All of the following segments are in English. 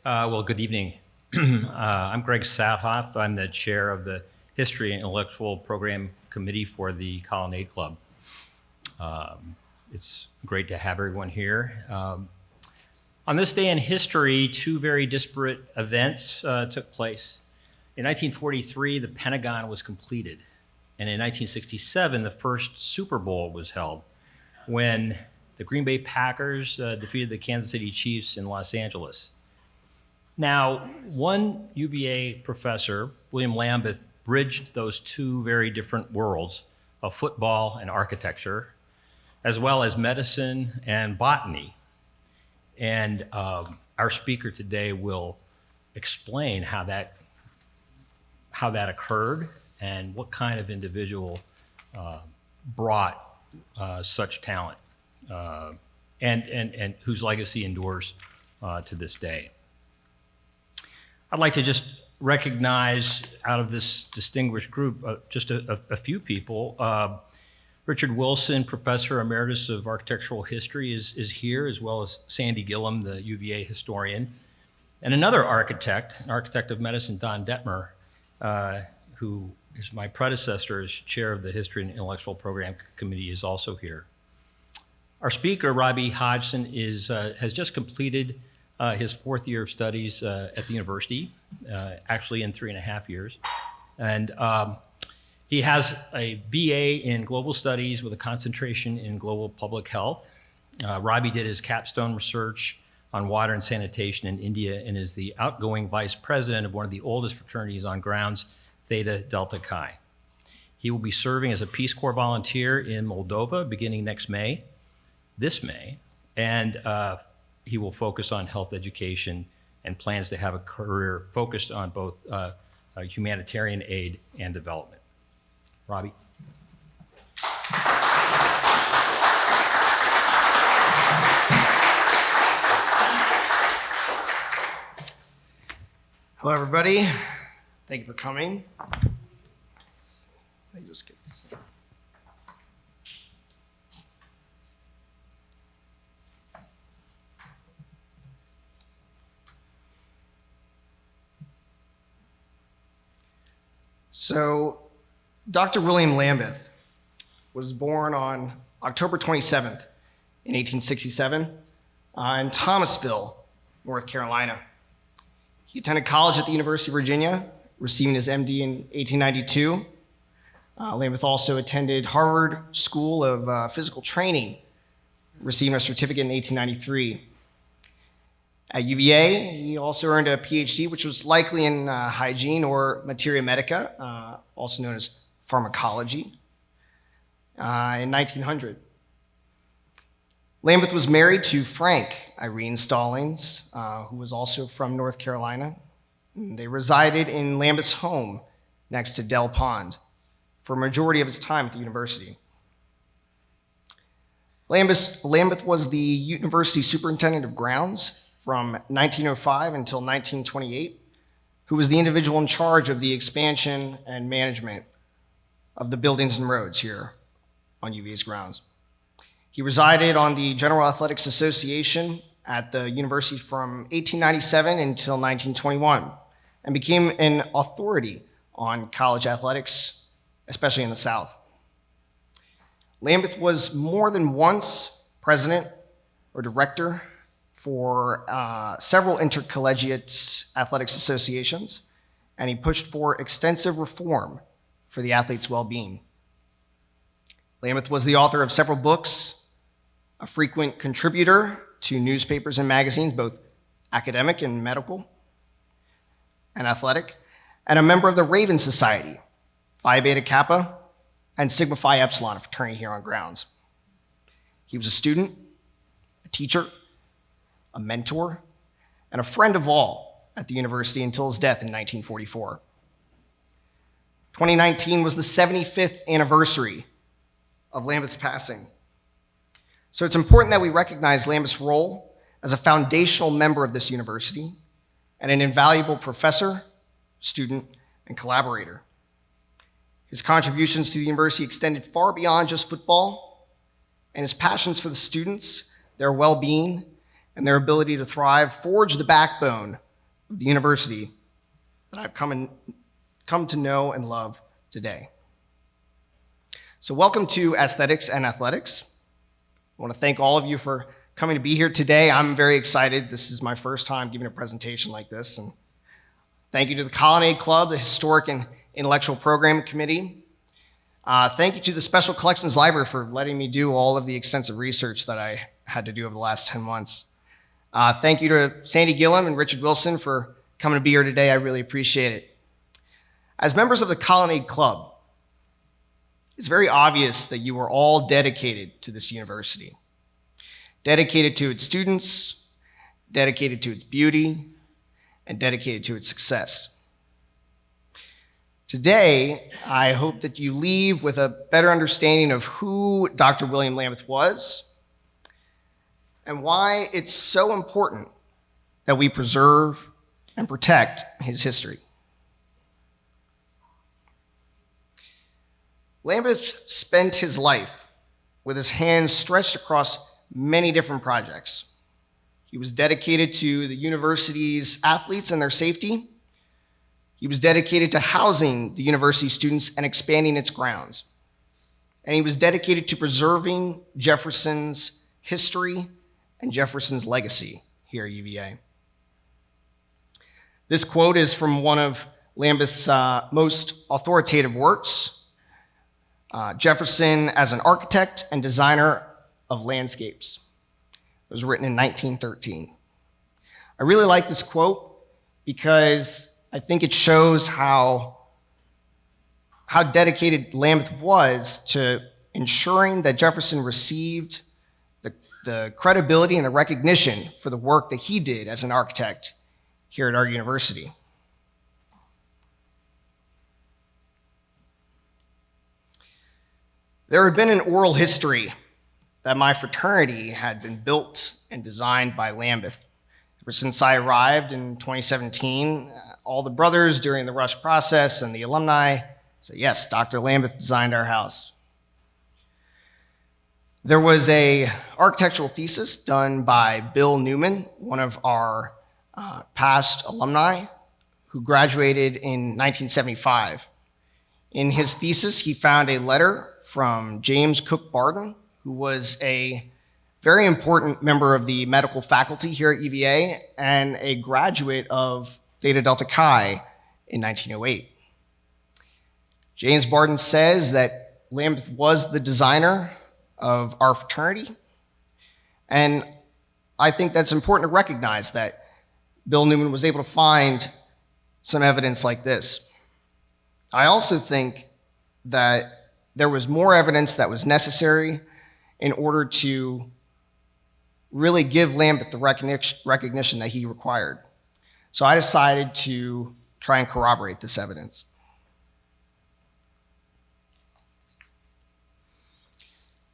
Well, good evening. I'm Greg Sathoff. I'm the chair of the History and Intellectual Program Committee for the Colonnade Club. It's great to have everyone here. On this day in history, two very disparate events took place. In 1943, the Pentagon was completed. And in 1967, the first Super Bowl was held when the Green Bay Packers defeated the Kansas City Chiefs in Los Angeles. Now, one UVA professor, William Lambeth, bridged those two very different worlds of football and architecture, as well as medicine and botany. And our speaker today will explain how that occurred and what kind of individual brought such talent and whose legacy endures to this day. I'd like to just recognize out of this distinguished group just a few people. Richard Wilson, Professor Emeritus of Architectural History, is here, as well as Sandy Gillum, the UVA historian, and another architect, an architect of medicine, Don Detmer, who is my predecessor as chair of the History and Intellectual Program Committee, is also here. Our speaker, Robbie Hodgson, has just completed his fourth year of studies at the university, actually in 3.5 years. And he has a BA in global studies with a concentration in global public health. Robbie did his capstone research on water and sanitation in India and is the outgoing vice president of one of the oldest fraternities on grounds, Theta Delta Chi. He will be serving as a Peace Corps volunteer in Moldova beginning this May, and he will focus on health education and plans to have a career focused on both humanitarian aid and development. Robbie. Hello, everybody. Thank you for coming. Let me just get this. So, Dr. William Lambeth was born on October 27th in 1867 in Thomasville, North Carolina. He attended college at the University of Virginia, receiving his MD in 1892. Lambeth also attended Harvard School of Physical Training, receiving a certificate in 1893. At UVA, he also earned a PhD, which was likely in hygiene or materia medica, also known as pharmacology, in 1900. Lambeth was married to Frank Irene Stallings, who was also from North Carolina. They resided in Lambeth's home next to Dell Pond for a majority of his time at the university. Lambeth was the university superintendent of grounds from 1905 until 1928, who was the individual in charge of the expansion and management of the buildings and roads here on UVA's grounds. He resided on the General Athletics Association at the university from 1897 until 1921 and became an authority on college athletics, especially in the South. Lambeth was more than once president or director for several intercollegiate athletics associations, and he pushed for extensive reform for the athletes' well-being. Lambeth was the author of several books, a frequent contributor to newspapers and magazines, both academic and medical and athletic, and a member of the Raven Society, Phi Beta Kappa, and Sigma Phi Epsilon, a fraternity here on grounds. He was a student, a teacher, a mentor, and a friend of all at the university until his death in 1944. 2019 was the 75th anniversary of Lambeth's passing. So it's important that we recognize Lambeth's role as a foundational member of this university and an invaluable professor, student, and collaborator. His contributions to the university extended far beyond just football, and his passions for the students, their well-being, and their ability to thrive forged the backbone of the university that I've come to know and love today. So welcome to Aesthetics and Athletics. I want to thank all of you for coming to be here today. I'm very excited. This is my first time giving a presentation like this. And thank you to the Colonnade Club, the Historic and Intellectual Program Committee. Thank you to the Special Collections Library for letting me do all of the extensive research that I had to do over the last 10 months. Thank you to Sandy Gillum and Richard Wilson for coming to be here today. I really appreciate it. As members of the Colonnade Club, it's very obvious that you are all dedicated to this university. Dedicated to its students, dedicated to its beauty, and dedicated to its success. Today, I hope that you leave with a better understanding of who Dr. William Lambeth was and why it's so important that we preserve and protect his history. Lambeth spent his life with his hands stretched across many different projects. He was dedicated to the university's athletes and their safety. He was dedicated to housing the university students and expanding its grounds. And he was dedicated to preserving Jefferson's history and Jefferson's legacy here at UVA. This quote is from one of Lambeth's most authoritative works, Jefferson as an architect and designer of landscapes. It was written in 1913. I really like this quote because I think it shows how dedicated Lambeth was to ensuring that Jefferson received the credibility and the recognition for the work that he did as an architect here at our university. There had been an oral history that my fraternity had been built and designed by Lambeth. Ever since I arrived in 2017, all the brothers during the rush process and the alumni said, yes, Dr. Lambeth designed our house. There was a architectural thesis done by Bill Newman, one of our past alumni, who graduated in 1975. In his thesis, he found a letter from James Cook Barton, who was a very important member of the medical faculty here at UVA and a graduate of Theta Delta Chi in 1908. James Barton says that Lambeth was the designer of our fraternity, and I think that's important to recognize that Bill Newman was able to find some evidence like this. I also think that there was more evidence that was necessary in order to really give Lambeth the recognition that he required. So I decided to try and corroborate this evidence.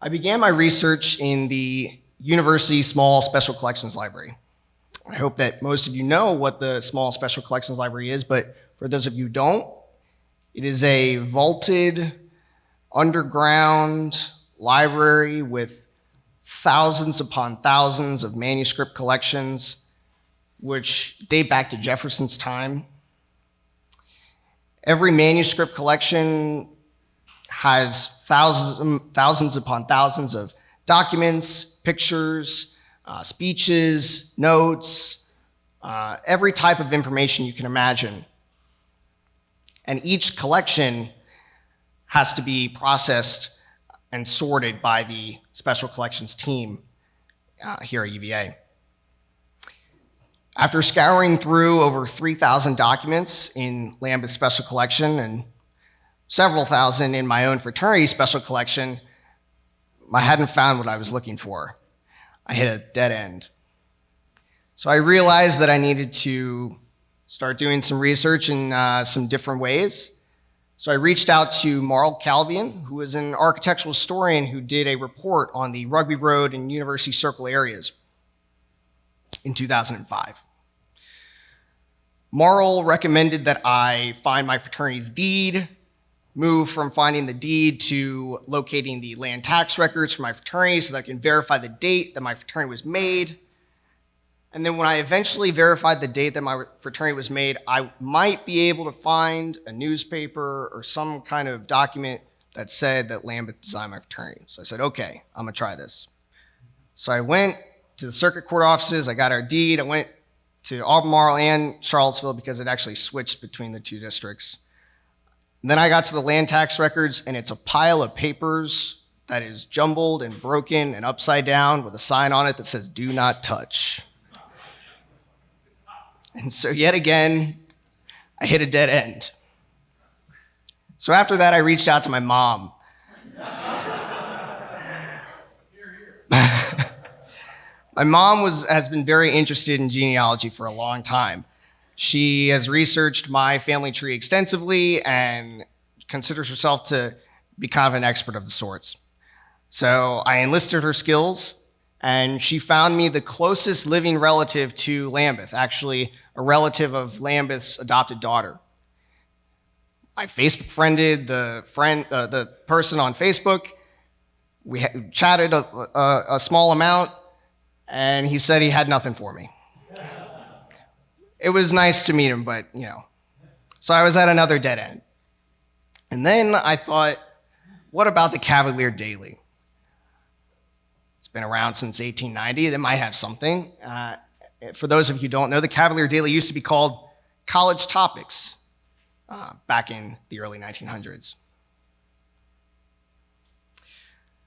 I began my research in the University Small Special Collections Library. I hope that most of you know what the Small Special Collections Library is, but for those of you who don't, it is a vaulted, underground library with thousands upon thousands of manuscript collections, which date back to Jefferson's time. Every manuscript collection has thousands upon thousands of documents, pictures, speeches, notes, every type of information you can imagine. And each collection has to be processed and sorted by the Special Collections team here at UVA. After scouring through over 3,000 documents in Lambeth's Special Collection and several thousand in my own fraternity Special Collection, I hadn't found what I was looking for. I hit a dead end. So I realized that I needed to start doing some research in some different ways. So I reached out to Marl Calvian, who is an architectural historian who did a report on the Rugby Road and University Circle areas in 2005. Marl recommended that I find my fraternity's deed, move from finding the deed to locating the land tax records for my fraternity so that I can verify the date that my fraternity was made, And then when I eventually verified the date that my fraternity was made, I might be able to find a newspaper or some kind of document that said that Lambeth designed my fraternity. So I said, okay, I'm gonna try this. So I went to the circuit court offices, I got our deed, I went to Albemarle and Charlottesville because it actually switched between the two districts. And then I got to the land tax records, and it's a pile of papers that is jumbled and broken and upside down with a sign on it that says, do not touch. And so yet again, I hit a dead end. So after that, I reached out to my mom. My mom has been very interested in genealogy for a long time. She has researched my family tree extensively and considers herself to be kind of an expert of the sorts. So I enlisted her skills, and she found me the closest living relative to Lambeth, actually a relative of Lambeth's adopted daughter. I Facebook friended the person on Facebook. We chatted a small amount, and he said he had nothing for me. It was nice to meet him, but So I was at another dead end. And then I thought, what about the Cavalier Daily? It's been around since 1890. They might have something. For those of you who don't know, the Cavalier Daily used to be called College Topics back in the early 1900s.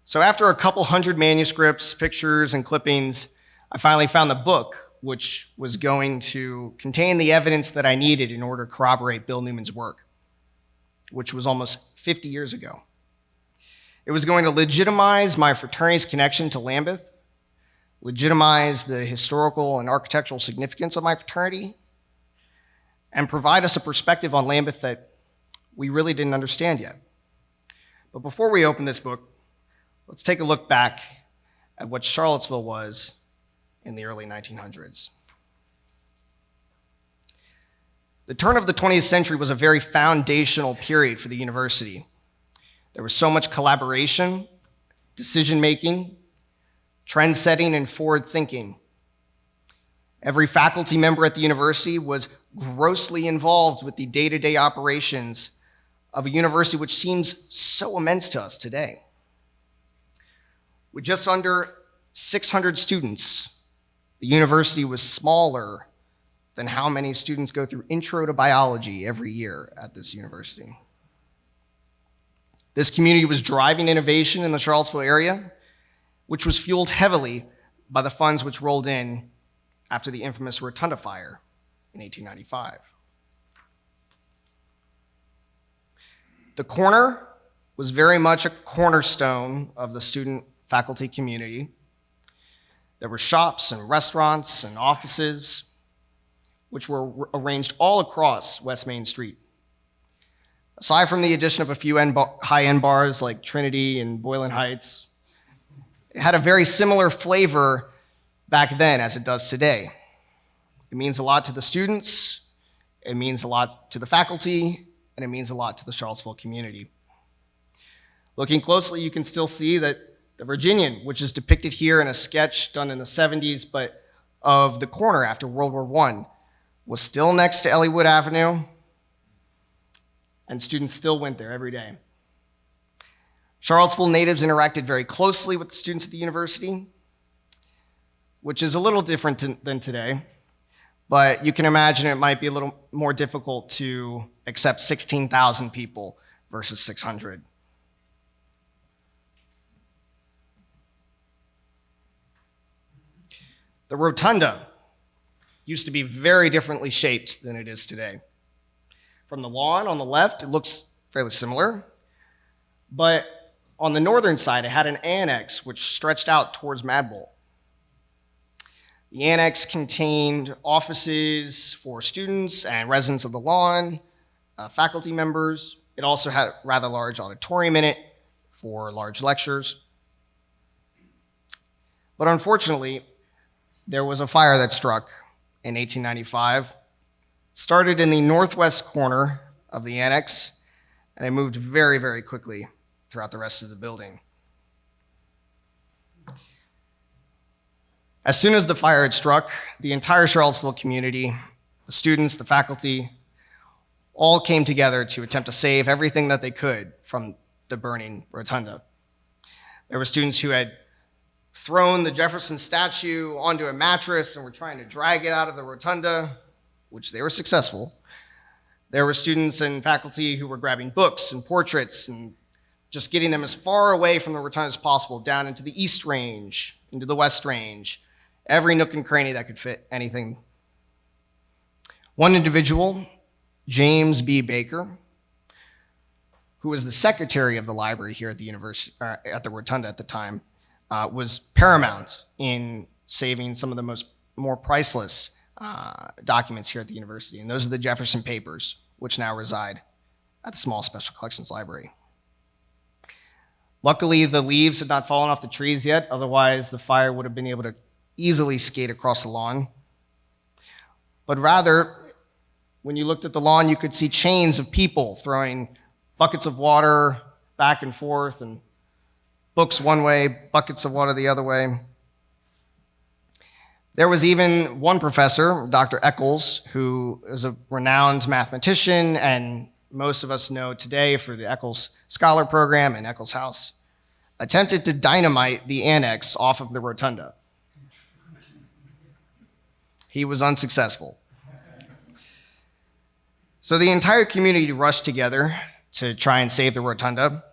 So after a couple hundred manuscripts, pictures, and clippings, I finally found the book, which was going to contain the evidence that I needed in order to corroborate Bill Newman's work, which was almost 50 years ago. It was going to legitimize my fraternity's connection to Lambeth, legitimize the historical and architectural significance of my fraternity, and provide us a perspective on Lambeth that we really didn't understand yet. But before we open this book, let's take a look back at what Charlottesville was in the early 1900s. The turn of the 20th century was a very foundational period for the university. There was so much collaboration, decision-making, trend-setting, and forward-thinking. Every faculty member at the university was grossly involved with the day-to-day operations of a university which seems so immense to us today. With just under 600 students, the university was smaller than how many students go through Intro to Biology every year at this university. This community was driving innovation in the Charlottesville area, which was fueled heavily by the funds which rolled in after the infamous Rotunda Fire in 1895. The corner was very much a cornerstone of the student-faculty community. There were shops and restaurants and offices, which were arranged all across West Main Street. Aside from the addition of a few high-end bars like Trinity and Boylan Heights, it had a very similar flavor back then as it does today. It means a lot to the students, it means a lot to the faculty, and it means a lot to the Charlottesville community. Looking closely, you can still see that the Virginian, which is depicted here in a sketch done in the 70s, but of the corner after World War I, was still next to Ellwood Avenue, and students still went there every day. Charlottesville natives interacted very closely with the students at the university, which is a little different than today, but you can imagine it might be a little more difficult to accept 16,000 people versus 600. The rotunda used to be very differently shaped than it is today. From the lawn on the left, it looks fairly similar, but on the northern side, it had an annex which stretched out towards Madbowl. The annex contained offices for students and residents of the lawn, faculty members. It also had a rather large auditorium in it for large lectures. But unfortunately, there was a fire that struck in 1895. It started in the northwest corner of the annex, and it moved very, very quickly throughout the rest of the building. As soon as the fire had struck, the entire Charlottesville community, the students, the faculty, all came together to attempt to save everything that they could from the burning rotunda. There were students who had thrown the Jefferson statue onto a mattress and were trying to drag it out of the rotunda, which they were successful. There were students and faculty who were grabbing books and portraits and just getting them as far away from the rotunda as possible, down into the East Range, into the West Range, every nook and cranny that could fit anything. One individual, James B. Baker, who was the secretary of the library here at the university, at the rotunda at the time, was paramount in saving some of the more priceless documents here at the university, and those are the Jefferson Papers, which now reside at the small Special Collections Library. Luckily, the leaves had not fallen off the trees yet, otherwise the fire would have been able to easily skate across the lawn. But rather, when you looked at the lawn, you could see chains of people throwing buckets of water back and forth, and books one way, buckets of water the other way. There was even one professor, Dr. Eccles, who is a renowned mathematician, and most of us know today for the Eccles Scholar Program and Eccles House, attempted to dynamite the Annex off of the rotunda. He was unsuccessful. So the entire community rushed together to try and save the rotunda.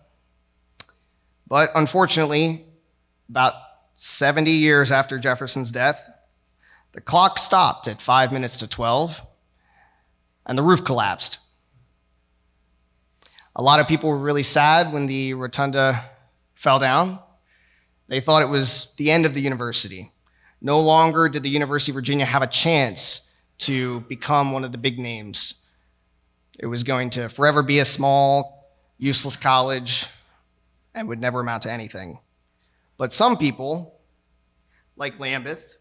But unfortunately, about 70 years after Jefferson's death, the clock stopped at 5 minutes to 12, and the roof collapsed. A lot of people were really sad when the rotunda fell down. They thought it was the end of the university. No longer did the University of Virginia have a chance to become one of the big names. It was going to forever be a small, useless college and would never amount to anything. But some people, like Lambeth,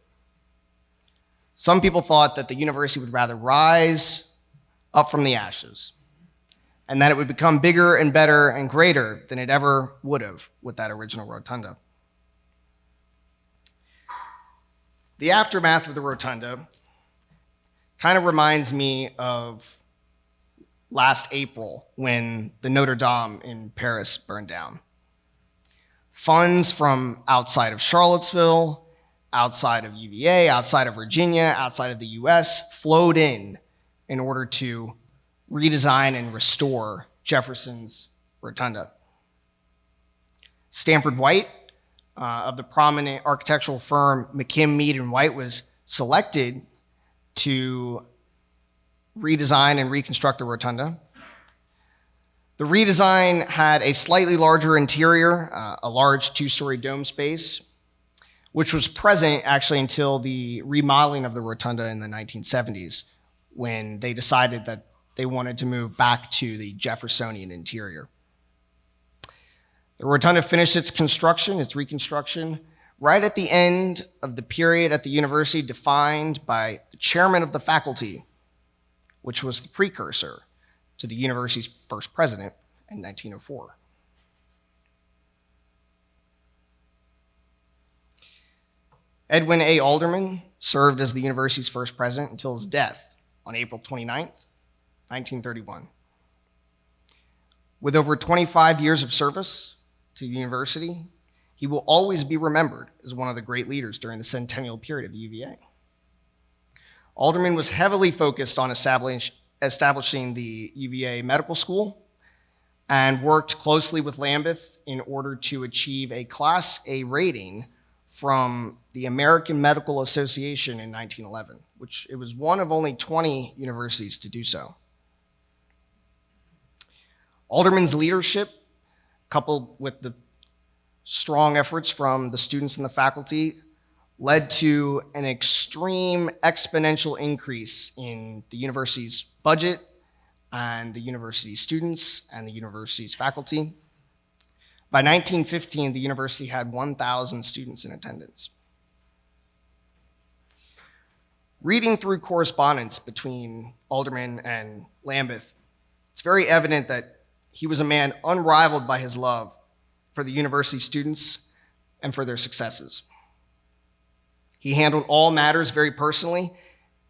some people thought that the university would rather rise up from the ashes, and that it would become bigger and better and greater than it ever would have with that original rotunda. The aftermath of the rotunda kind of reminds me of last April when the Notre Dame in Paris burned down. Funds from outside of Charlottesville, outside of UVA, outside of Virginia, outside of the US flowed in order to redesign and restore Jefferson's rotunda. Stanford White, of the prominent architectural firm McKim, Mead & White, was selected to redesign and reconstruct the rotunda. The redesign had a slightly larger interior, a large 2-story dome space, which was present actually until the remodeling of the rotunda in the 1970s, when they decided that they wanted to move back to the Jeffersonian interior. The rotunda finished its construction, its reconstruction, right at the end of the period at the university defined by the chairman of the faculty, which was the precursor to the university's first president in 1904. Edwin A. Alderman served as the university's first president until his death on April 29th, 1931. With over 25 years of service to the university, he will always be remembered as one of the great leaders during the centennial period of the UVA. Alderman was heavily focused on establishing the UVA Medical School and worked closely with Lambeth in order to achieve a Class A rating from the American Medical Association in 1911, which it was one of only 20 universities to do so. Alderman's leadership, coupled with the strong efforts from the students and the faculty, led to an extreme exponential increase in the university's budget and the university's students and the university's faculty. By 1915, the university had 1,000 students in attendance. Reading through correspondence between Alderman and Lambeth, it's very evident that he was a man unrivaled by his love for the university students and for their successes. He handled all matters very personally,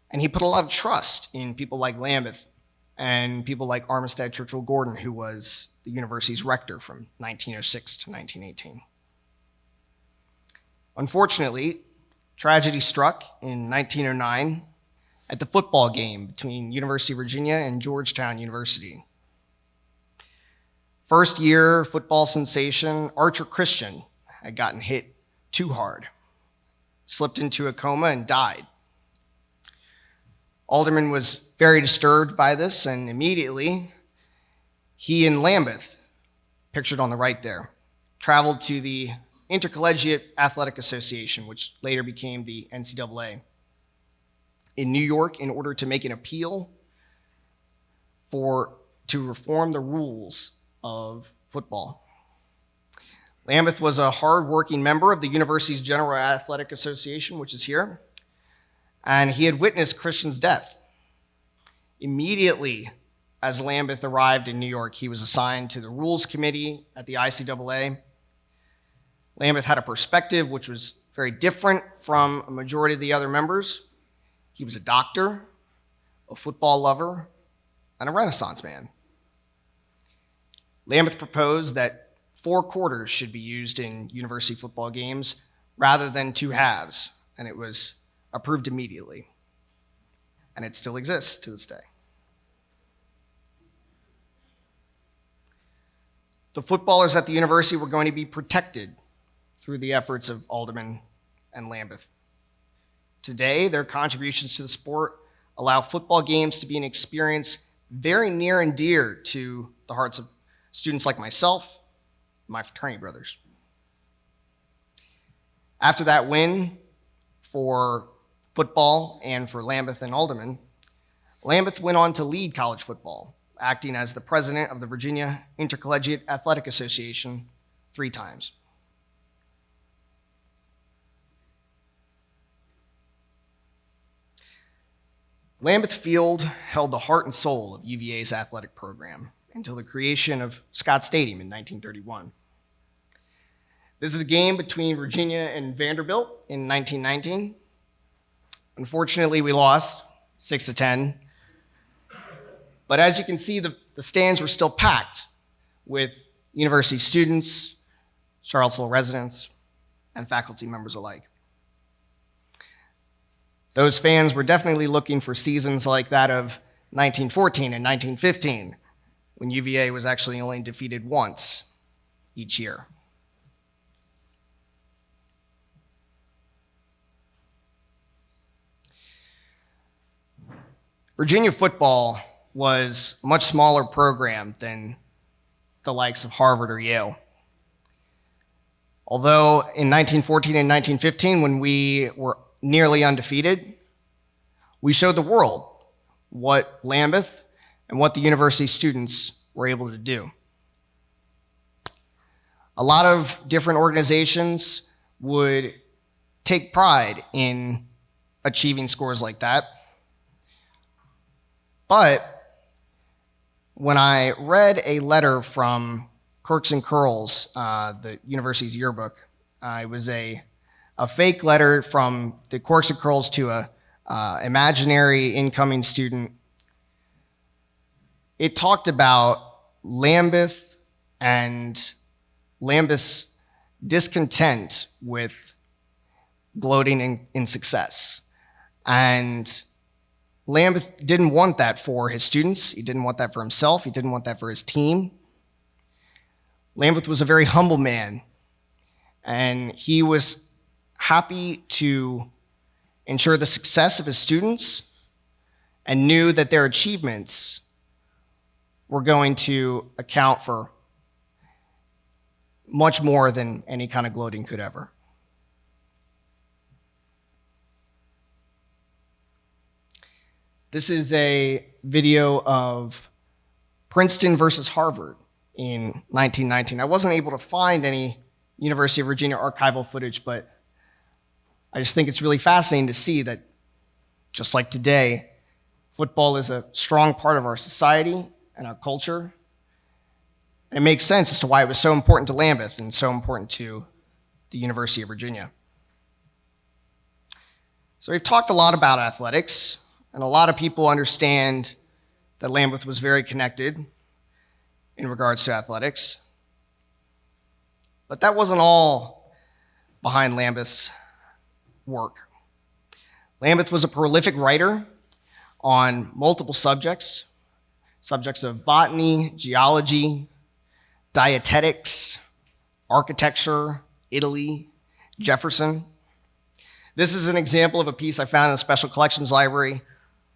and he put a lot of trust in people like Lambeth and people like Armistead Churchill Gordon, who was the university's rector from 1906 to 1918. Unfortunately, tragedy struck in 1909 at the football game between University of Virginia and Georgetown University. First year football sensation Archer Christian had gotten hit too hard, slipped into a coma, and died. Alderman was very disturbed by this, and immediately he and Lambeth, pictured on the right there, traveled to the Intercollegiate Athletic Association, which later became the NCAA, in New York in order to make an appeal to reform the rules of football. Lambeth was a hard-working member of the university's General Athletic Association, which is here, and he had witnessed Christian's death. Immediately, as Lambeth arrived in New York, he was assigned to the Rules Committee at the ICAA. Lambeth had a perspective which was very different from a majority of the other members. He was a doctor, a football lover, and a Renaissance man. Lambeth proposed that 4 quarters should be used in university football games rather than 2 halves, and it was approved immediately. And it still exists to this day. The footballers at the university were going to be protected through the efforts of Alderman and Lambeth. Today, their contributions to the sport allow football games to be an experience very near and dear to the hearts of students like myself, my fraternity brothers. After that win for football and for Lambeth and Alderman, Lambeth went on to lead college football, acting as the president of the Virginia Intercollegiate Athletic Association 3 times. Lambeth Field held the heart and soul of UVA's athletic program until the creation of Scott Stadium in 1931. This is a game between Virginia and Vanderbilt in 1919. Unfortunately, we lost 6-10. But as you can see, the stands were still packed with university students, Charlottesville residents, and faculty members alike. Those fans were definitely looking for seasons like that of 1914 and 1915, when UVA was actually only defeated once each year. Virginia football was a much smaller program than the likes of Harvard or Yale. Although in 1914 and 1915, when we were nearly undefeated, we showed the world what Lambeth and what the university students were able to do. A lot of different organizations would take pride in achieving scores like that. But when I read a letter from Lambeths and Curls, the university's yearbook, it was a fake letter from the Lambeths and Curls to a imaginary incoming student. It talked about Lambeth and Lambeth's discontent with gloating in success. And Lambeth didn't want that for his students. He didn't want that for himself. He didn't want that for his team. Lambeth was a very humble man, and he was happy to ensure the success of his students and knew that their achievements were going to account for much more than any kind of gloating could ever. This is a video of Princeton versus Harvard in 1919. I wasn't able to find any University of Virginia archival footage, but I just think it's really fascinating to see that, just like today, football is a strong part of our society and our culture. And it makes sense as to why it was so important to Lambeth and so important to the University of Virginia. So we've talked a lot about athletics, and a lot of people understand that Lambeth was very connected in regards to athletics. But that wasn't all behind Lambeth's work. Lambeth was a prolific writer on multiple subjects of botany, geology, dietetics, architecture, Italy, Jefferson. This is an example of a piece I found in the Special Collections Library,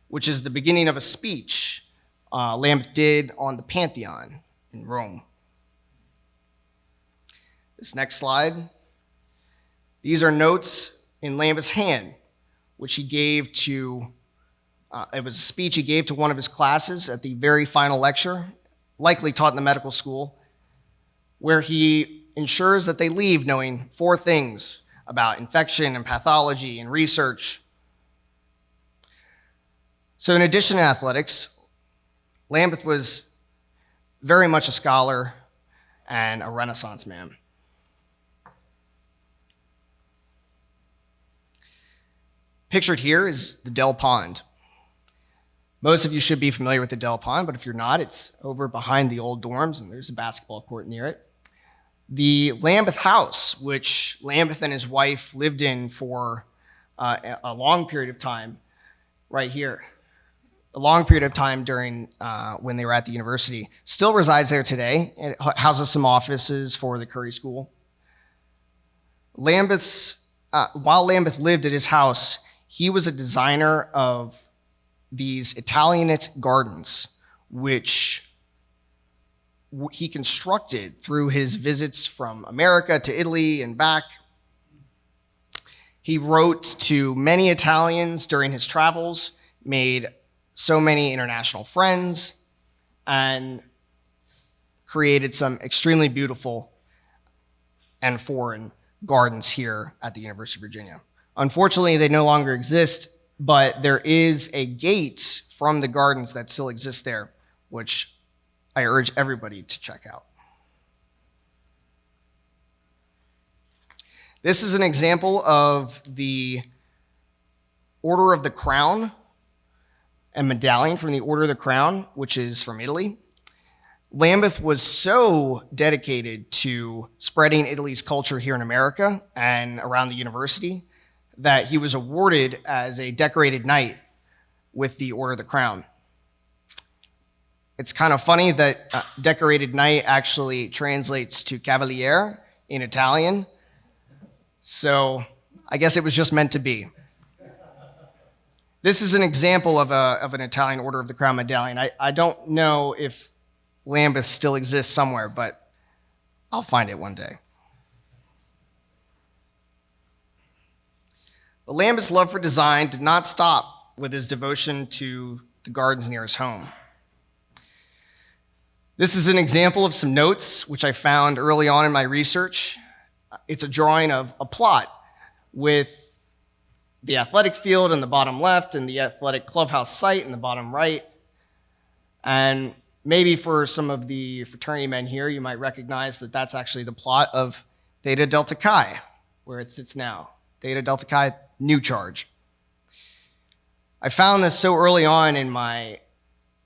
which is the beginning of a speech Lambeth did on the Pantheon in Rome. This next slide. These are notes in Lambeth's hand, which he gave to, it was a speech he gave to one of his classes at the very final lecture, likely taught in the medical school, where he ensures that they leave knowing 4 things about infection and pathology and research. So in addition to athletics, Lambeth was very much a scholar and a Renaissance man. Pictured here is the Dell Pond. Most of you should be familiar with the Dell Pond, but if you're not, it's over behind the old dorms, and there's a basketball court near it. The Lambeth House, which Lambeth and his wife lived in for a long period of time, right here. A long period of time during when they were at the university. Still resides there today. It houses some offices for the Curry School. While Lambeth lived at his house, he was a designer of these Italianate gardens, which he constructed through his visits from America to Italy and back. He wrote to many Italians during his travels, made so many international friends, and created some extremely beautiful and foreign gardens here at the University of Virginia. Unfortunately, they no longer exist, but there is a gate from the gardens that still exists there, which I urge everybody to check out. This is an example of the Order of the Crown and medallion from the Order of the Crown, which is from Italy. Lambeth was so dedicated to spreading Italy's culture here in America and around the university that he was awarded as a decorated knight with the Order of the Crown. It's kind of funny that decorated knight actually translates to cavaliere in Italian. So I guess it was just meant to be. This is an example of an Italian Order of the Crown medallion. I don't know if Lambeth still exists somewhere, but I'll find it one day. But Lambeth's love for design did not stop with his devotion to the gardens near his home. This is an example of some notes which I found early on in my research. It's a drawing of a plot with the athletic field in the bottom left and the athletic clubhouse site in the bottom right. And maybe for some of the fraternity men here, you might recognize that that's actually the plot of Theta Delta Chi, where it sits now. Theta Delta Chi, new charge. I found this so early on in my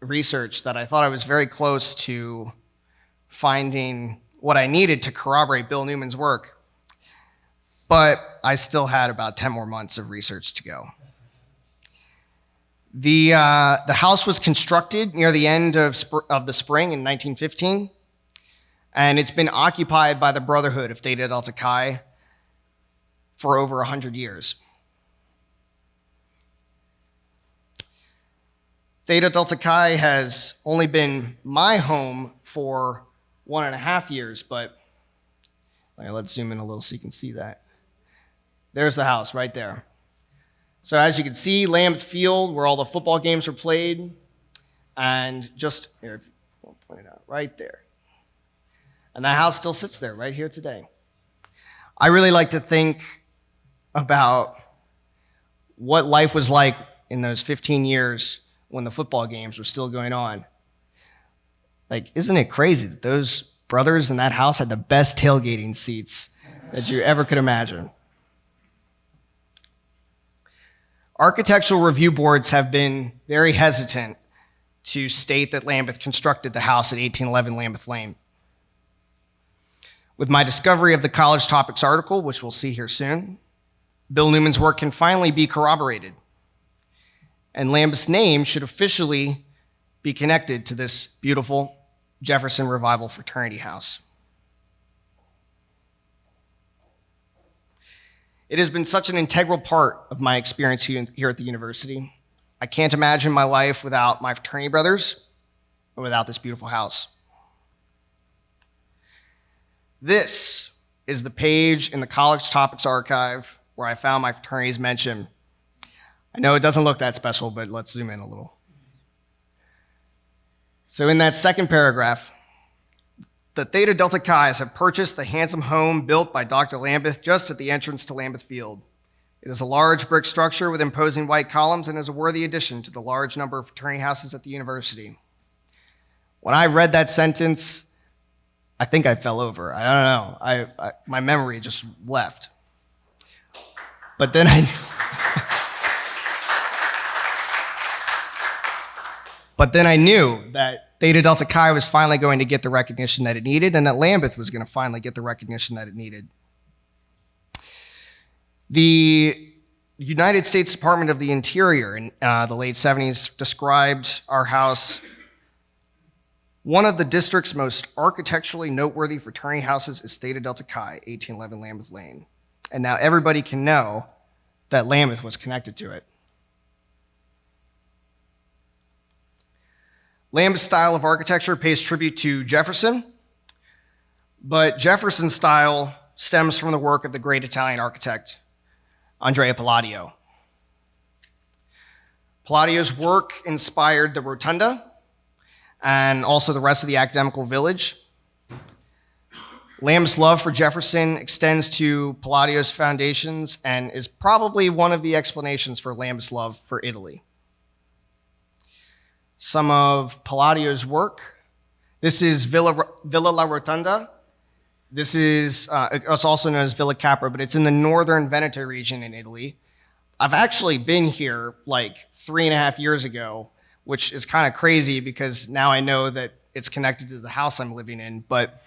research that I thought I was very close to finding what I needed to corroborate Bill Newman's work, but I still had about 10 more months of research to go. The house was constructed near the end of the spring in 1915, and it's been occupied by the Brotherhood of Theta Delta Chi for over 100 years. Theta Delta Chi has only been my home for 1.5 years, but let's zoom in a little so you can see that. There's the house right there. So as you can see, Lambeth Field, where all the football games were played, and just here, I'll point it out right there. And that house still sits there right here today. I really like to think about what life was like in those 15 years when the football games were still going on. Like, isn't it crazy that those brothers in that house had the best tailgating seats that you ever could imagine? Architectural review boards have been very hesitant to state that Lambeth constructed the house at 1811 Lambeth Lane. With my discovery of the College Topics article, which we'll see here soon, Bill Newman's work can finally be corroborated, and Lambeth's name should officially be connected to this beautiful Jefferson Revival fraternity house. It has been such an integral part of my experience here at the university. I can't imagine my life without my fraternity brothers or without this beautiful house. This is the page in the College Topics archive where I found my fraternity's mention. I know it doesn't look that special, but let's zoom in a little. So in that second paragraph, the Theta Delta Chi's have purchased the handsome home built by Dr. Lambeth just at the entrance to Lambeth Field. It is a large brick structure with imposing white columns and is a worthy addition to the large number of fraternity houses at the university. When I read that sentence, I think I fell over. I don't know. My memory just left. But then I knew that Theta Delta Chi was finally going to get the recognition that it needed, and that Lambeth was going to finally get the recognition that it needed. The United States Department of the Interior in the late 70s described our house, one of the district's most architecturally noteworthy fraternity houses is Theta Delta Chi, 1811 Lambeth Lane. And now everybody can know that Lambeth was connected to it. Lambeth's style of architecture pays tribute to Jefferson, but Jefferson's style stems from the work of the great Italian architect, Andrea Palladio. Palladio's work inspired the Rotunda and also the rest of the academical village. Lambeth's love for Jefferson extends to Palladio's foundations and is probably one of the explanations for Lambeth's love for Italy. Some of Palladio's work. This is Villa La Rotunda. This is it's also known as Villa Capra, but it's in the northern Veneto region in Italy. I've actually been here like 3.5 years ago, which is kind of crazy because now I know that it's connected to the house I'm living in. But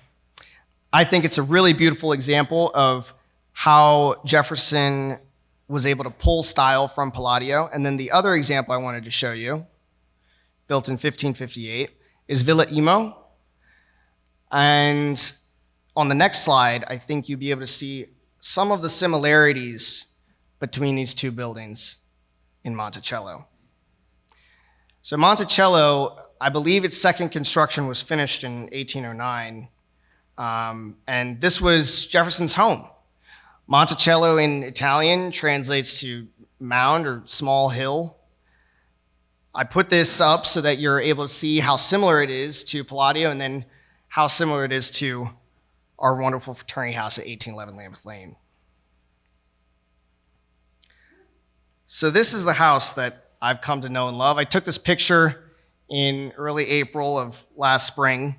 I think it's a really beautiful example of how Jefferson was able to pull style from Palladio. And then the other example I wanted to show you, built in 1558, is Villa Imo. And on the next slide, I think you'll be able to see some of the similarities between these two buildings in Monticello. So Monticello, I believe its second construction was finished in 1809, and this was Jefferson's home. Monticello in Italian translates to mound or small hill. I put this up so that you're able to see how similar it is to Palladio and then how similar it is to our wonderful fraternity house at 1811 Lambeth Lane. So this is the house that I've come to know and love. I took this picture in early April of last spring.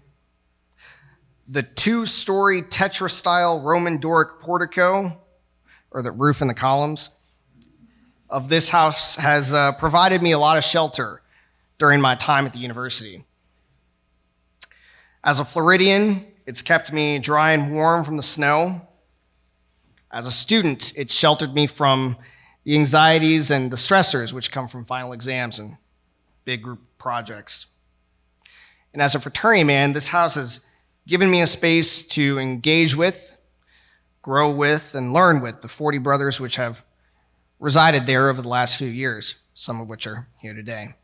The 2-story Tetra-style Roman Doric portico, or the roof and the columns, of this house has provided me a lot of shelter during my time at the university. As a Floridian, it's kept me dry and warm from the snow. As a student, it's sheltered me from the anxieties and the stressors which come from final exams and big group projects. And as a fraternity man, this house has given me a space to engage with, grow with, and learn with the 40 brothers which have resided there over the last few years, some of which are here today.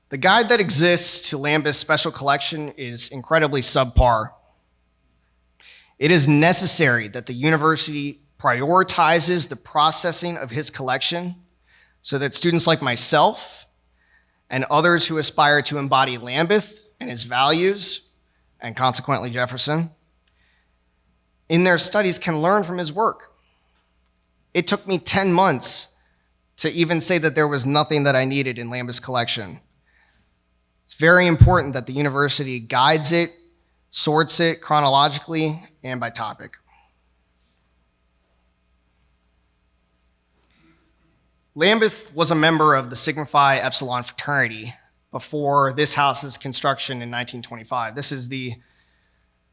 The guide that exists to Lambeth's special collection is incredibly subpar. It is necessary that the university prioritizes the processing of his collection so that students like myself and others who aspire to embody Lambeth and his values, and consequently Jefferson, in their studies can learn from his work. It took me 10 months to even say that there was nothing that I needed in Lambeth's collection. It's very important that the university guides it, sorts it chronologically and by topic. Lambeth was a member of the Sigma Phi Epsilon fraternity before this house's construction in 1925. This is the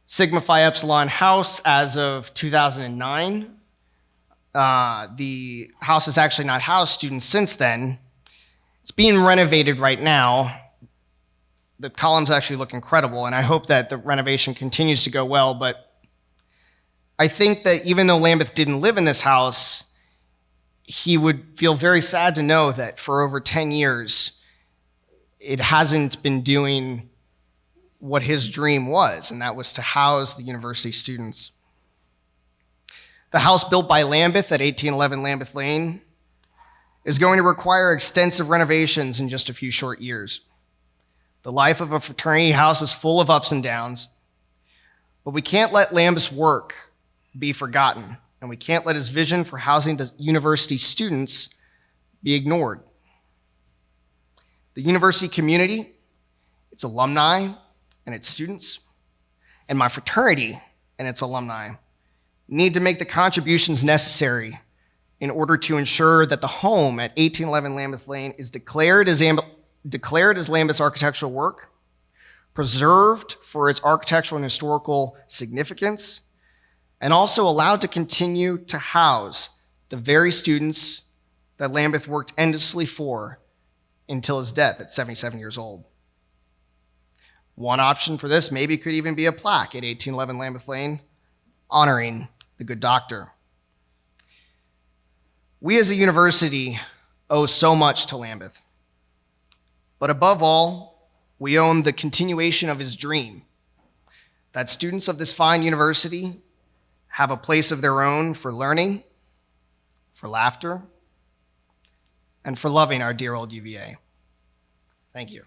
Sigma Phi Epsilon house as of 2009. The house has actually not housed students since then. It's being renovated right now. The columns actually look incredible, and I hope that the renovation continues to go well, but I think that even though Lambeth didn't live in this house, he would feel very sad to know that for over 10 years, it hasn't been doing what his dream was, and that was to house the university students. The house built by Lambeth at 1811 Lambeth Lane is going to require extensive renovations in just a few short years. The life of a fraternity house is full of ups and downs, but we can't let Lambeth's work be forgotten, and we can't let his vision for housing the university students be ignored. The university community, its alumni and its students, and my fraternity and its alumni need to make the contributions necessary in order to ensure that the home at 1811 Lambeth Lane is declared as Lambeth's architectural work, preserved for its architectural and historical significance, and also allowed to continue to house the very students that Lambeth worked endlessly for until his death at 77 years old. One option for this maybe could even be a plaque at 1811 Lambeth Lane honoring the good doctor. We as a university owe so much to Lambeth. But above all, we owe him the continuation of his dream, that students of this fine university have a place of their own for learning, for laughter, and for loving our dear old UVA. Thank you.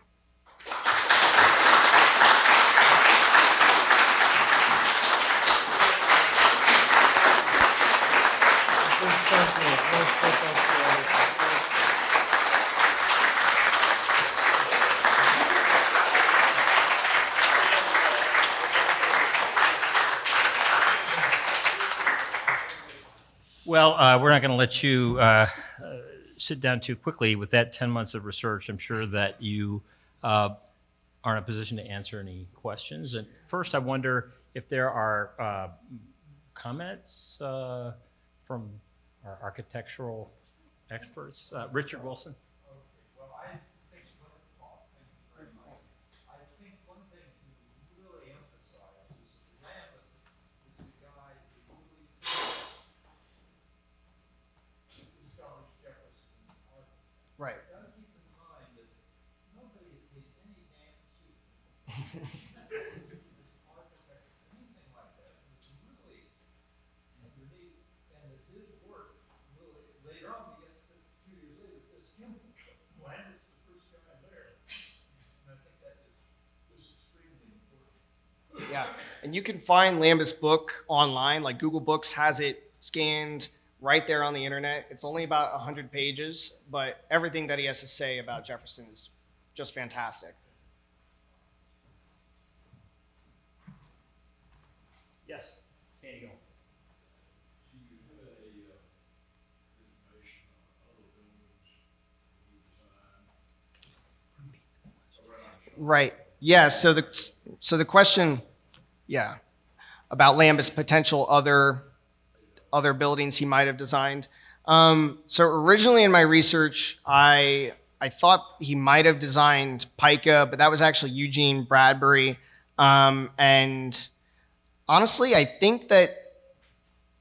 Well, we're not going to let you sit down too quickly with that 10 months of research. I'm sure that you are in a position to answer any questions. And first, I wonder if there are comments from our architectural experts. Richard Wilson. Well, I think thank you very much. I think one thing to really emphasize is that Lambeth is the guy who really discovers Jefferson's art. Right. You've got to keep in mind that nobody has paid any damn suit architect, anything like that. It's really unique, and that his work really later on we get a few years later this Kimball. Lambeth's the first guy there, and I think that is extremely important. Yeah, and you can find Lambis Book online, like Google Books has it scanned right there on the internet. It's only about 100 pages, but everything that he has to say about Jefferson is just fantastic. Yes, Danny, go. Do you have information on other buildings he designed? Right. Yeah. So the question, yeah, about Lambus potential other buildings he might have designed. So originally in my research, I thought he might have designed Pica, but that was actually Eugene Bradbury. And honestly, I think that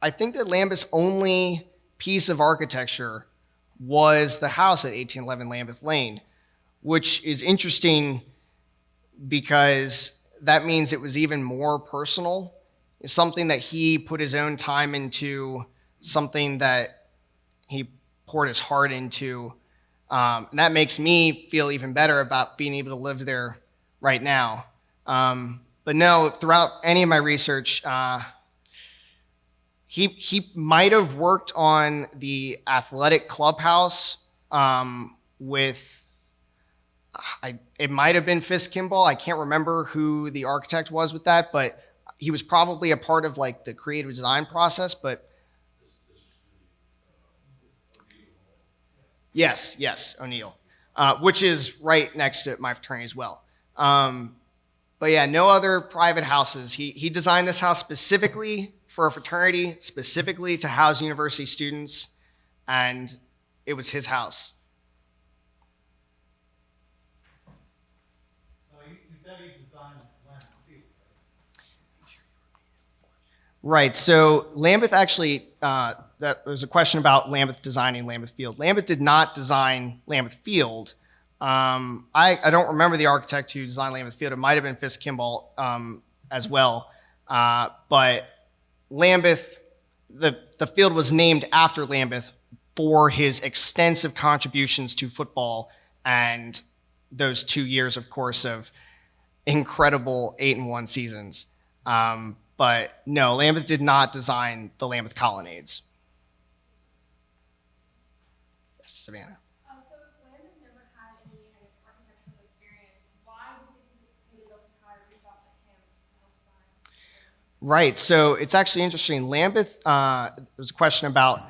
Lambeth's only piece of architecture was the house at 1811 Lambeth Lane, which is interesting because that means it was even more personal. It's something that he put his own time into, something that he poured his heart into. And that makes me feel even better about being able to live there right now. But no, throughout any of my research, he might have worked on the athletic clubhouse it might have been Fisk Kimball. I can't remember who the architect was with that, but he was probably a part of like the creative design process. But Yes, O'Neill, which is right next to my fraternity as well. But yeah, no other private houses. He designed this house specifically for a fraternity, specifically to house university students, and it was his house. So you said he designed Lambeth Field, right? Right. So Lambeth actually, that was a question about Lambeth designing Lambeth Field. Lambeth did not design Lambeth Field. I don't remember the architect who designed Lambeth Field. It might have been Fisk Kimball as well. But Lambeth, the field was named after Lambeth for his extensive contributions to football and those 2 years, of course, of incredible 8-1 seasons. But no, Lambeth did not design the Lambeth colonnades. Yes, Savannah. So if Lambeth never had any, I guess, architectural experience, why did they Dell Pond reach out to him to help design? Right. So it's actually interesting. Lambeth, there was a question about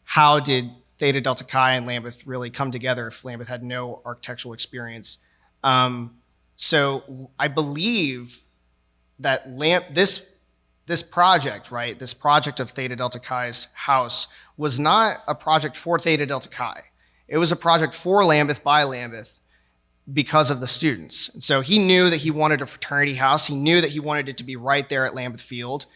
how did Theta Delta Chi and Lambeth really come together if Lambeth had no architectural experience. So I believe that this project, right, this project of Theta Delta Chi's house was not a project for Theta Delta Chi. It was a project for Lambeth by Lambeth because of the students. And so he knew that he wanted a fraternity house. He knew that he wanted it to be right there at Lambeth Field.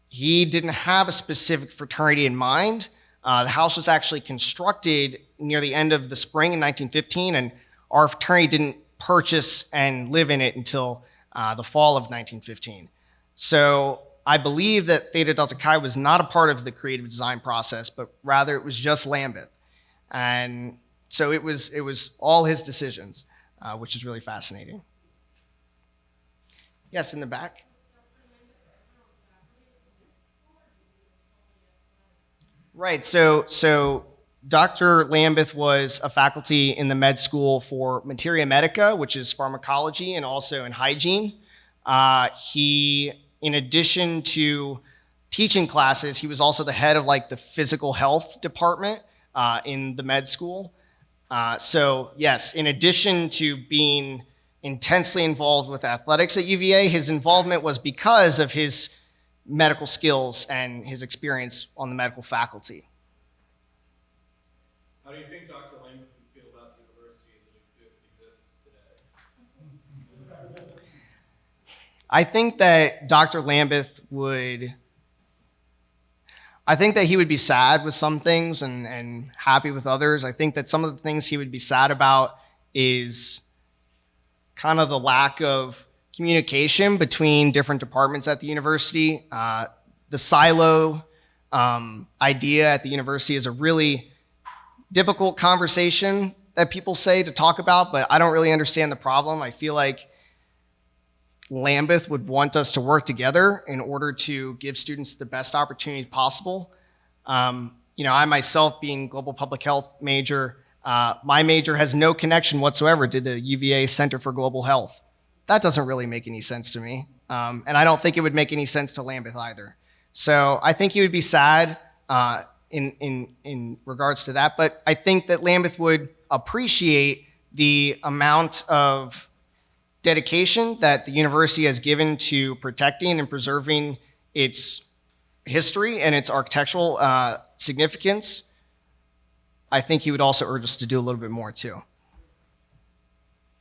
He didn't have a specific fraternity in mind. The house was actually constructed near the end of the spring in 1915, and our fraternity didn't purchase and live in it until the fall of 1915. So I believe that Theta Delta Chi was not a part of the creative design process, but rather it was just Lambeth. And so it was all his decisions, which is really fascinating. Yes, in the back. Right, so Dr. Lambeth was a faculty in the med school for materia medica, which is pharmacology, and also in hygiene. He, in addition to teaching classes, he was also the head of like the physical health department in the med school. So yes, in addition to being intensely involved with athletics at UVA, his involvement was because of his medical skills and his experience on the medical faculty. How do you think Dr. Lambeth would feel about the university as it exists today? I think that Dr. Lambeth would, I think that he would be sad with some things and happy with others. I think that some of the things he would be sad about is kind of the lack of communication between different departments at the university. The silo idea at the university is a really difficult conversation that people say to talk about, but I don't really understand the problem. I feel like Lambeth would want us to work together in order to give students the best opportunity possible. I myself, being global public health major, my major has no connection whatsoever to the UVA Center for Global Health. That doesn't really make any sense to me. And I don't think it would make any sense to Lambeth either. So I think he would be sad in regards to that. But I think that Lambeth would appreciate the amount of dedication that the university has given to protecting and preserving its history and its architectural significance. I think he would also urge us to do a little bit more too.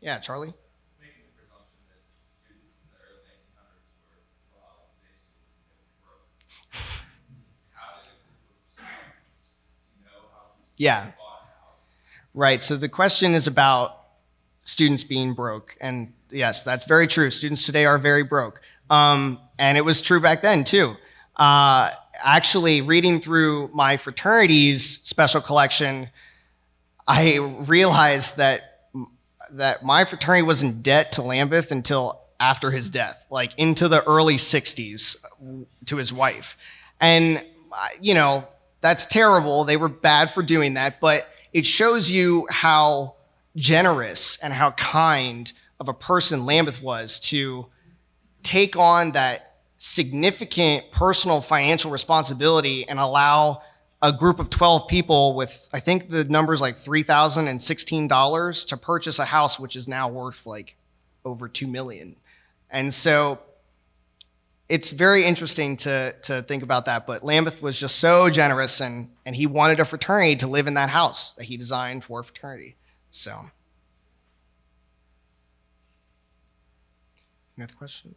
Yeah, Charlie? Making the presumption that students in the early 1900s were a lot of today's students that were broke. How did a group of students, how Yeah. bought a house? Right. So the question is about students being broke. And yes, that's very true. Students today are very broke. And it was true back then too. Actually, reading through my fraternity's special collection, I realized that my fraternity was in debt to Lambeth until after his death, like into the early 60s to his wife. And, that's terrible. They were bad for doing that, but it shows you how generous and how kind of a person Lambeth was to take on that significant personal financial responsibility and allow a group of 12 people with, I think the number's like $3,016 to purchase a house, which is now worth like over $2 million. And so it's very interesting to think about that. But Lambeth was just so generous, and he wanted a fraternity to live in that house that he designed for a fraternity. So, any other questions?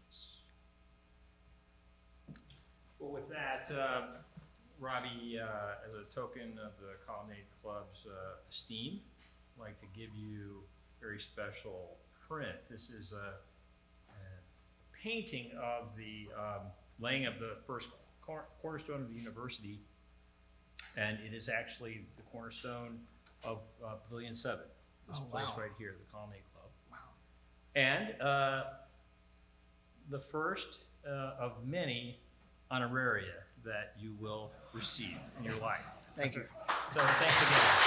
Well, with that, Robbie, as a token of the Colonnade Club's esteem, I'd like to give you a very special print. This is a painting of the laying of the first cornerstone of the university, and it is actually the cornerstone of Pavilion 7, this place right here, the Colonnade Club. Wow. And the first of many honoraria that you will receive in your life. Thank you. So thanks again.